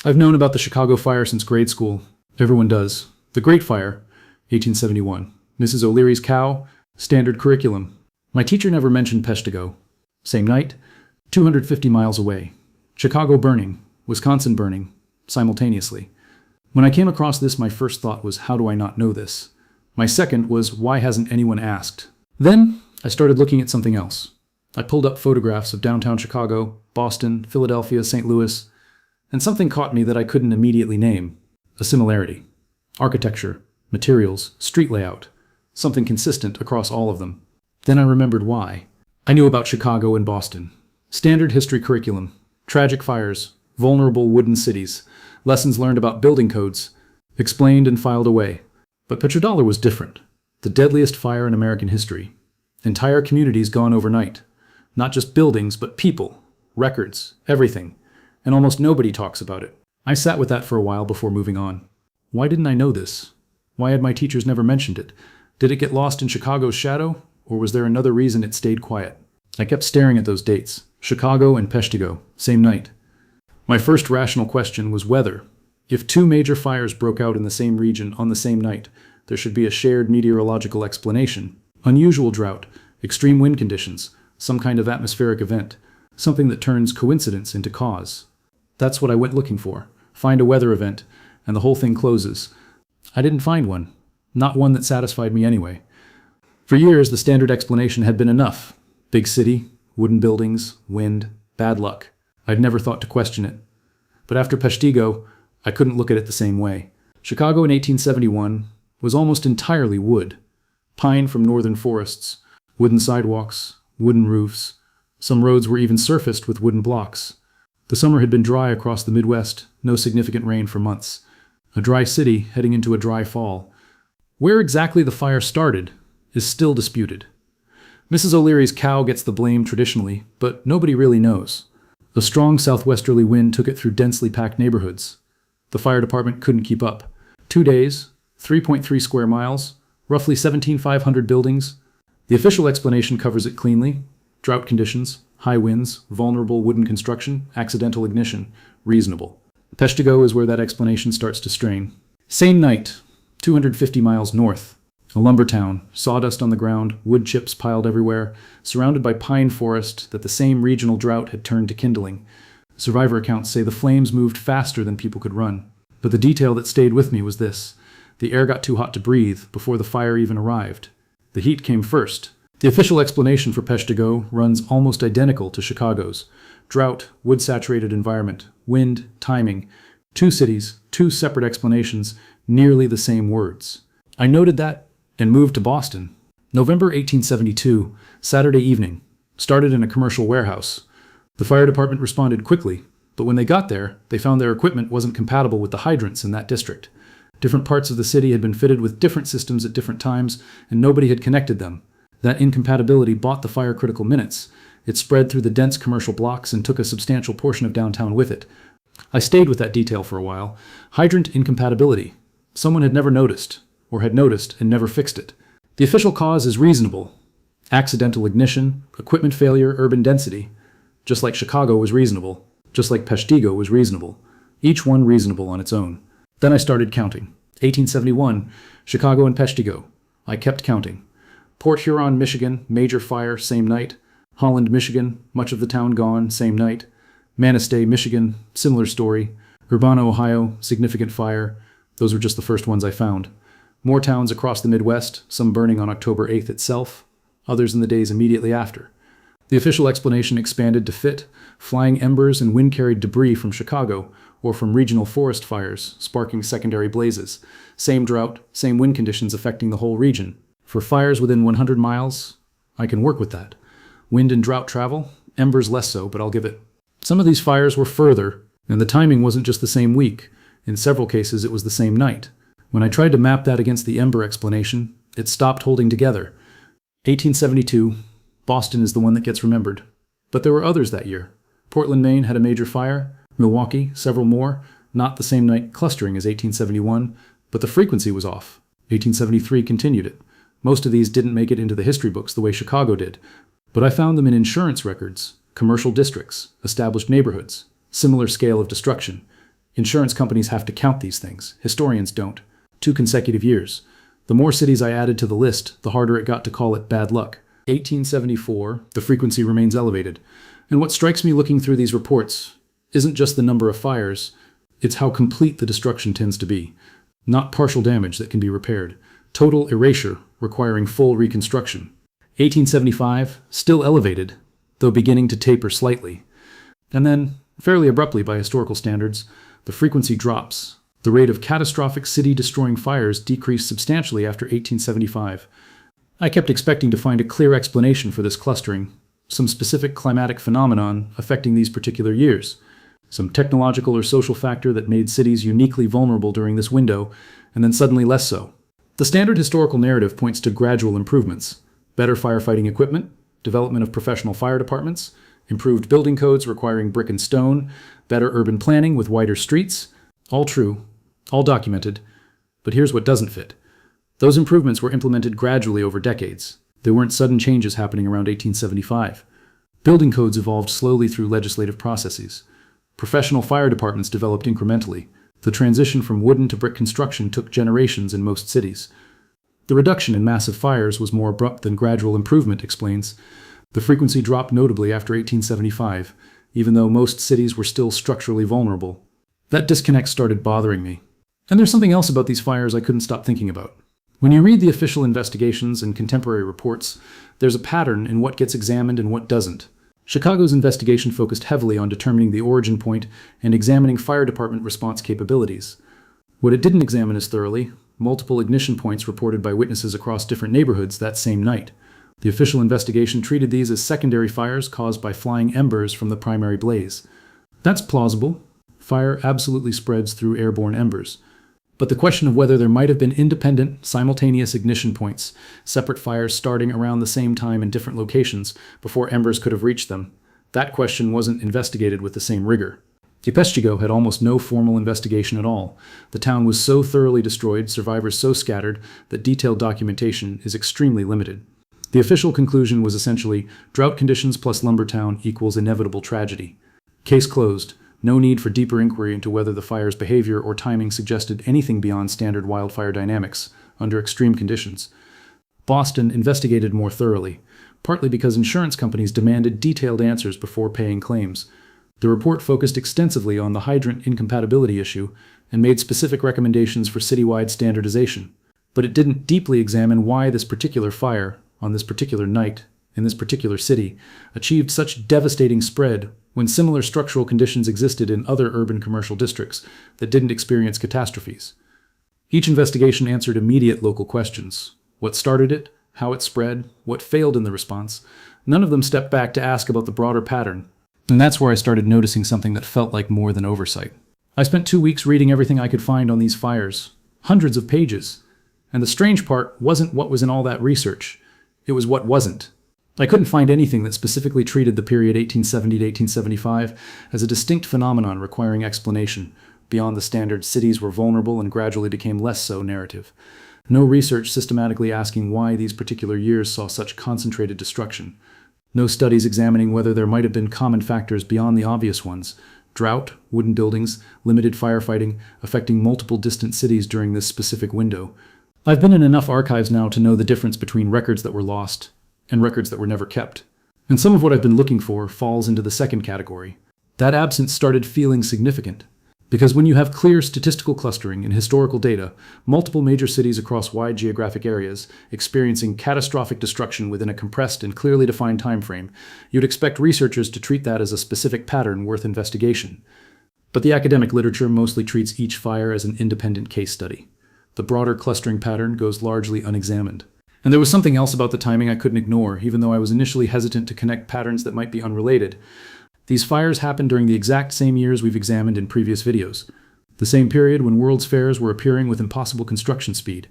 I've known about the Chicago fire since grade school. Everyone does. The Great Fire, 1871. Mrs. O'Leary's cow, standard curriculum. My teacher never mentioned Peshtigo. Same night, 250 miles away. Chicago burning, Wisconsin burning, simultaneously. When I came across this, my first thought was, how do I not know this? My second was, why hasn't anyone asked? Then, I started looking at something else. I pulled up photographs of downtown Chicago, Boston, Philadelphia, St. Louis, and something caught me that I couldn't immediately name. A similarity. Architecture, materials, street layout. Something consistent across all of them. Then I remembered why. I knew about Chicago and Boston. Standard history curriculum. Tragic fires. Vulnerable wooden cities. Lessons learned about building codes. Explained and filed away. But Petrodollar was different. The deadliest fire in American history. Entire communities gone overnight. Not just buildings, but people. Records. Everything. And almost nobody talks about it. I sat with that for a while before moving on. Why didn't I know this? Why had my teachers never mentioned it? Did it get lost in Chicago's shadow, or was there another reason it stayed quiet? I kept staring at those dates. Chicago and Peshtigo, same night. My first rational question was whether, if two major fires broke out in the same region on the same night, there should be a shared meteorological explanation. Unusual drought, extreme wind conditions, some kind of atmospheric event, something that turns coincidence into cause. That's what I went looking for. Find a weather event, and the whole thing closes. I didn't find one. Not one that satisfied me anyway. For years, the standard explanation had been enough. Big city, wooden buildings, wind, bad luck. I'd never thought to question it. But after Peshtigo, I couldn't look at it the same way. Chicago in 1871 was almost entirely wood. Pine from northern forests, wooden sidewalks, wooden roofs. Some roads were even surfaced with wooden blocks. The summer had been dry across the Midwest, no significant rain for months. A dry city heading into a dry fall. Where exactly the fire started is still disputed. Mrs. O'Leary's cow gets the blame traditionally, but nobody really knows. A strong southwesterly wind took it through densely packed neighborhoods. The fire department couldn't keep up. 2 days, 3.3 square miles, roughly 17,500 buildings. The official explanation covers it cleanly. Drought conditions, high winds, vulnerable wooden construction, accidental ignition, reasonable. Peshtigo is where that explanation starts to strain. Same night, 250 miles north. A lumber town, sawdust on the ground, wood chips piled everywhere, surrounded by pine forest that the same regional drought had turned to kindling. Survivor accounts say the flames moved faster than people could run. But the detail that stayed with me was this. The air got too hot to breathe before the fire even arrived. The heat came first. The official explanation for Peshtigo runs almost identical to Chicago's. Drought, wood-saturated environment, wind, timing. 2 cities, 2 separate explanations, nearly the same words. I noted that and moved to Boston. November 1872, Saturday evening. Started in a commercial warehouse. The fire department responded quickly, but when they got there, they found their equipment wasn't compatible with the hydrants in that district. Different parts of the city had been fitted with different systems at different times, and nobody had connected them. That incompatibility bought the fire critical minutes. It spread through the dense commercial blocks and took a substantial portion of downtown with it. I stayed with that detail for a while. Hydrant incompatibility. Someone had never noticed, or had noticed and never fixed it. The official cause is reasonable. Accidental ignition, equipment failure, urban density. Just like Chicago was reasonable. Just like Peshtigo was reasonable. Each one reasonable on its own. Then I started counting. 1871, Chicago and Peshtigo. I kept counting. Port Huron, Michigan, major fire, same night. Holland, Michigan, much of the town gone, same night. Manistee, Michigan, similar story. Urbana, Ohio, significant fire. Those were just the first ones I found. More towns across the Midwest, some burning on October 8th itself, others in the days immediately after. The official explanation expanded to fit flying embers and wind-carried debris from Chicago, or from regional forest fires, sparking secondary blazes. Same drought, same wind conditions affecting the whole region. For fires within 100 miles, I can work with that. Wind and drought travel, embers less so, but I'll give it. Some of these fires were further, and the timing wasn't just the same week. In several cases, it was the same night. When I tried to map that against the ember explanation, it stopped holding together. 1872, Boston is the one that gets remembered. But there were others that year. Portland, Maine had a major fire. Milwaukee, several more. Not the same night clustering as 1871, but the frequency was off. 1873 continued it. Most of these didn't make it into the history books the way Chicago did, but I found them in insurance records, commercial districts, established neighborhoods, similar scale of destruction. Insurance companies have to count these things. Historians don't. 2 consecutive years. The more cities I added to the list, the harder it got to call it bad luck. 1874, the frequency remains elevated. And what strikes me looking through these reports isn't just the number of fires, it's how complete the destruction tends to be. Not partial damage that can be repaired. Total erasure, requiring full reconstruction. 1875, still elevated, though beginning to taper slightly. And then, fairly abruptly by historical standards, the frequency drops. The rate of catastrophic city-destroying fires decreased substantially after 1875. I kept expecting to find a clear explanation for this clustering, some specific climatic phenomenon affecting these particular years, some technological or social factor that made cities uniquely vulnerable during this window, and then suddenly less so. The standard historical narrative points to gradual improvements: better firefighting equipment, development of professional fire departments, improved building codes requiring brick and stone, better urban planning with wider streets. All true, all documented, but here's what doesn't fit. Those improvements were implemented gradually over decades. There weren't sudden changes happening around 1875. Building codes evolved slowly through legislative processes. Professional fire departments developed incrementally. The transition from wooden to brick construction took generations in most cities. The reduction in massive fires was more abrupt than gradual improvement, explains. The frequency dropped notably after 1875, even though most cities were still structurally vulnerable. That disconnect started bothering me. And there's something else about these fires I couldn't stop thinking about. When you read the official investigations and contemporary reports, there's a pattern in what gets examined and what doesn't. Chicago's investigation focused heavily on determining the origin point and examining fire department response capabilities. What it didn't examine as thoroughly, multiple ignition points reported by witnesses across different neighborhoods that same night. The official investigation treated these as secondary fires caused by flying embers from the primary blaze. That's plausible. Fire absolutely spreads through airborne embers. But the question of whether there might have been independent, simultaneous ignition points, separate fires starting around the same time in different locations before embers could have reached them, that question wasn't investigated with the same rigor. Peshtigo had almost no formal investigation at all. The town was so thoroughly destroyed, survivors so scattered, that detailed documentation is extremely limited. The official conclusion was essentially, drought conditions plus Lumbertown equals inevitable tragedy. Case closed. No need for deeper inquiry into whether the fire's behavior or timing suggested anything beyond standard wildfire dynamics under extreme conditions. Boston investigated more thoroughly, partly because insurance companies demanded detailed answers before paying claims. The report focused extensively on the hydrant incompatibility issue and made specific recommendations for citywide standardization. But it didn't deeply examine why this particular fire, on this particular night, in this particular city, achieved such devastating spread when similar structural conditions existed in other urban commercial districts that didn't experience catastrophes. Each investigation answered immediate local questions. What started it? How it spread? What failed in the response? None of them stepped back to ask about the broader pattern. And that's where I started noticing something that felt like more than oversight. I spent 2 weeks reading everything I could find on these fires. Hundreds of pages. And the strange part wasn't what was in all that research. It was what wasn't. I couldn't find anything that specifically treated the period 1870 to 1875 as a distinct phenomenon requiring explanation, beyond the standard cities were vulnerable and gradually became less so narrative. No research systematically asking why these particular years saw such concentrated destruction. No studies examining whether there might have been common factors beyond the obvious ones: drought, wooden buildings, limited firefighting, affecting multiple distant cities during this specific window. I've been in enough archives now to know the difference between records that were lost and records that were never kept. And some of what I've been looking for falls into the second category. That absence started feeling significant. Because when you have clear statistical clustering in historical data, multiple major cities across wide geographic areas experiencing catastrophic destruction within a compressed and clearly defined time frame, you'd expect researchers to treat that as a specific pattern worth investigation. But the academic literature mostly treats each fire as an independent case study. The broader clustering pattern goes largely unexamined. And there was something else about the timing I couldn't ignore, even though I was initially hesitant to connect patterns that might be unrelated. These fires happened during the exact same years we've examined in previous videos. The same period when World's Fairs were appearing with impossible construction speed.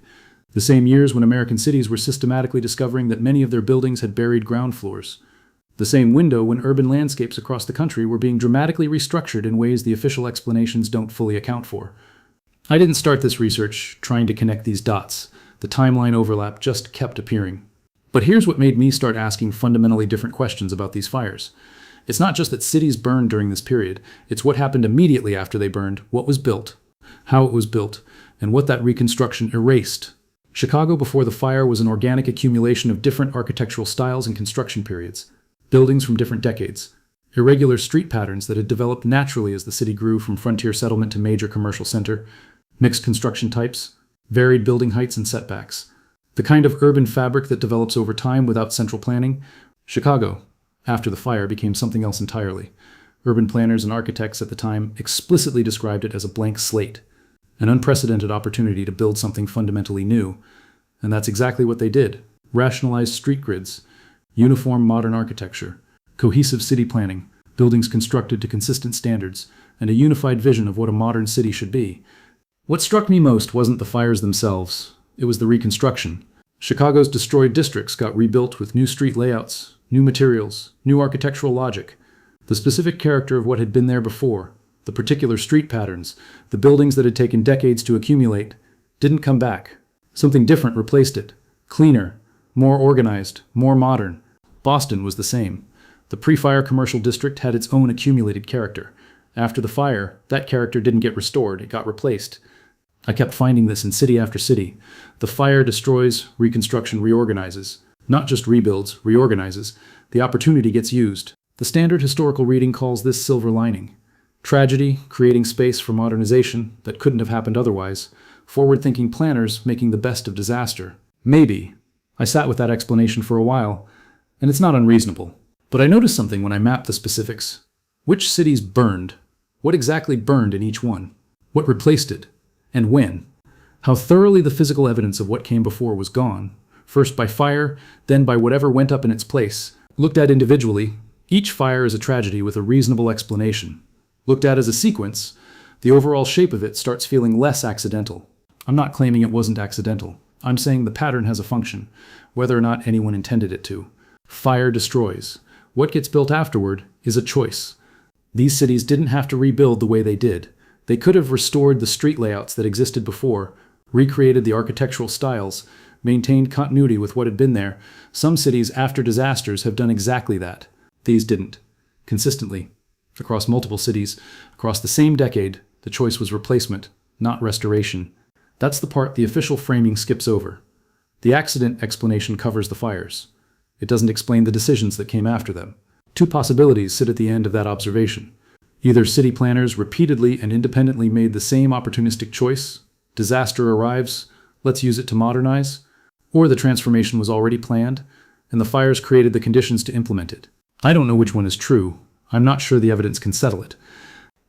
The same years when American cities were systematically discovering that many of their buildings had buried ground floors. The same window when urban landscapes across the country were being dramatically restructured in ways the official explanations don't fully account for. I didn't start this research trying to connect these dots. The timeline overlap just kept appearing. But here's what made me start asking fundamentally different questions about these fires. It's not just that cities burned during this period, it's what happened immediately after they burned, what was built, how it was built, and what that reconstruction erased. Chicago before the fire was an organic accumulation of different architectural styles and construction periods, buildings from different decades, irregular street patterns that had developed naturally as the city grew from frontier settlement to major commercial center, mixed construction types, varied building heights and setbacks. The kind of urban fabric that develops over time without central planning. Chicago, after the fire, became something else entirely. Urban planners and architects at the time explicitly described it as a blank slate, an unprecedented opportunity to build something fundamentally new. And that's exactly what they did. Rationalized street grids, uniform modern architecture, cohesive city planning, buildings constructed to consistent standards, and a unified vision of what a modern city should be. What struck me most wasn't the fires themselves, it was the reconstruction. Chicago's destroyed districts got rebuilt with new street layouts, new materials, new architectural logic. The specific character of what had been there before, the particular street patterns, the buildings that had taken decades to accumulate, didn't come back. Something different replaced it. Cleaner, more organized, more modern. Boston was the same. The pre-fire commercial district had its own accumulated character. After the fire, that character didn't get restored, it got replaced. I kept finding this in city after city. The fire destroys, reconstruction reorganizes. Not just rebuilds, reorganizes. The opportunity gets used. The standard historical reading calls this silver lining. Tragedy, creating space for modernization that couldn't have happened otherwise. Forward-thinking planners making the best of disaster. Maybe. I sat with that explanation for a while, and it's not unreasonable. But I noticed something when I mapped the specifics. Which cities burned? What exactly burned in each one? What replaced it? And when? How thoroughly the physical evidence of what came before was gone. First by fire, then by whatever went up in its place. Looked at individually, each fire is a tragedy with a reasonable explanation. Looked at as a sequence, the overall shape of it starts feeling less accidental. I'm not claiming it wasn't accidental. I'm saying the pattern has a function, whether or not anyone intended it to. Fire destroys. What gets built afterward is a choice. These cities didn't have to rebuild the way they did. They could have restored the street layouts that existed before, recreated the architectural styles, maintained continuity with what had been there. Some cities after disasters have done exactly that. These didn't. Consistently. Across multiple cities, across the same decade, the choice was replacement, not restoration. That's the part the official framing skips over. The accident explanation covers the fires. It doesn't explain the decisions that came after them. Two possibilities sit at the end of that observation. Either city planners repeatedly and independently made the same opportunistic choice, disaster arrives, let's use it to modernize, or the transformation was already planned, and the fires created the conditions to implement it. I don't know which one is true. I'm not sure the evidence can settle it.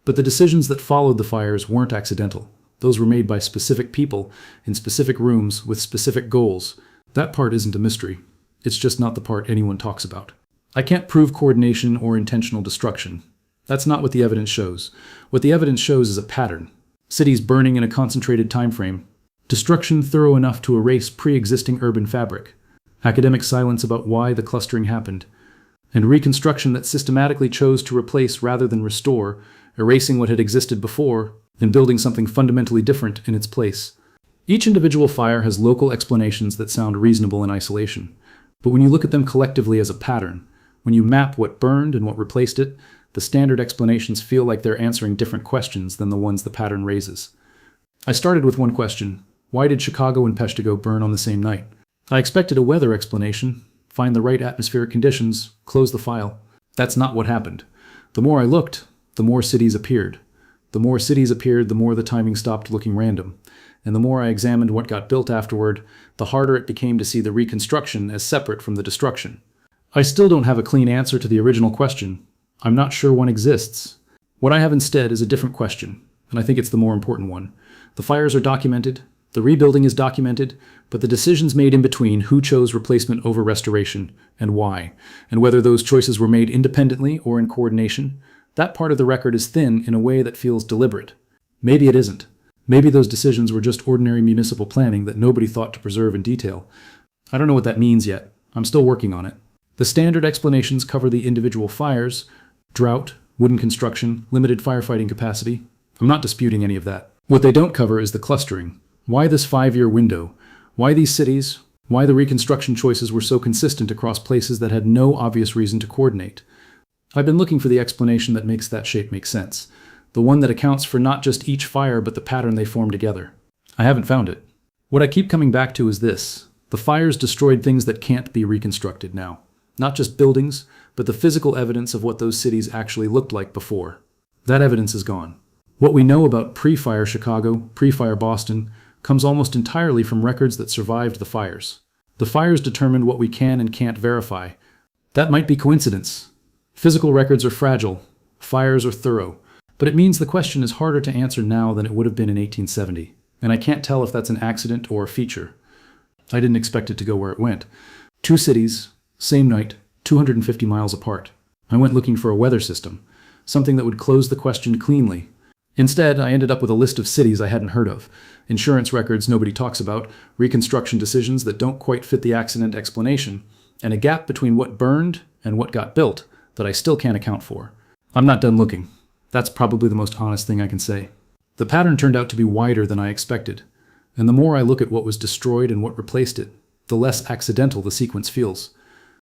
But the decisions that followed the fires weren't accidental. Those were made by specific people, in specific rooms, with specific goals. That part isn't a mystery. It's just not the part anyone talks about. I can't prove coordination or intentional destruction. That's not what the evidence shows. What the evidence shows is a pattern. Cities burning in a concentrated time frame. Destruction thorough enough to erase pre-existing urban fabric. Academic silence about why the clustering happened. And reconstruction that systematically chose to replace rather than restore, erasing what had existed before and building something fundamentally different in its place. Each individual fire has local explanations that sound reasonable in isolation. But when you look at them collectively as a pattern, when you map what burned and what replaced it, the standard explanations feel like they're answering different questions than the ones the pattern raises. I started with one question. Why did Chicago and Peshtigo burn on the same night? I expected a weather explanation, find the right atmospheric conditions, close the file. That's not what happened. The more I looked, the more cities appeared. The more cities appeared, the more the timing stopped looking random. And the more I examined what got built afterward, the harder it became to see the reconstruction as separate from the destruction. I still don't have a clean answer to the original question. I'm not sure one exists. What I have instead is a different question, and I think it's the more important one. The fires are documented, the rebuilding is documented, but the decisions made in between, who chose replacement over restoration, and why, and whether those choices were made independently or in coordination, that part of the record is thin in a way that feels deliberate. Maybe it isn't. Maybe those decisions were just ordinary municipal planning that nobody thought to preserve in detail. I don't know what that means yet. I'm still working on it. The standard explanations cover the individual fires, drought, wooden construction, limited firefighting capacity. I'm not disputing any of that. What they don't cover is the clustering. Why this 5-year window? Why these cities? Why the reconstruction choices were so consistent across places that had no obvious reason to coordinate? I've been looking for the explanation that makes that shape make sense. The one that accounts for not just each fire, but the pattern they form together. I haven't found it. What I keep coming back to is this. The fires destroyed things that can't be reconstructed now. Not just buildings, but the physical evidence of what those cities actually looked like before. That evidence is gone. What we know about pre-fire Chicago, pre-fire Boston, comes almost entirely from records that survived the fires. The fires determined what we can and can't verify. That might be coincidence. Physical records are fragile. Fires are thorough. But it means the question is harder to answer now than it would have been in 1870. And I can't tell if that's an accident or a feature. I didn't expect it to go where it went. 2 cities, same night, 250 miles apart. I went looking for a weather system, something that would close the question cleanly. Instead, I ended up with a list of cities I hadn't heard of, insurance records nobody talks about, reconstruction decisions that don't quite fit the accident explanation, and a gap between what burned and what got built that I still can't account for. I'm not done looking. That's probably the most honest thing I can say. The pattern turned out to be wider than I expected, and the more I look at what was destroyed and what replaced it, the less accidental the sequence feels.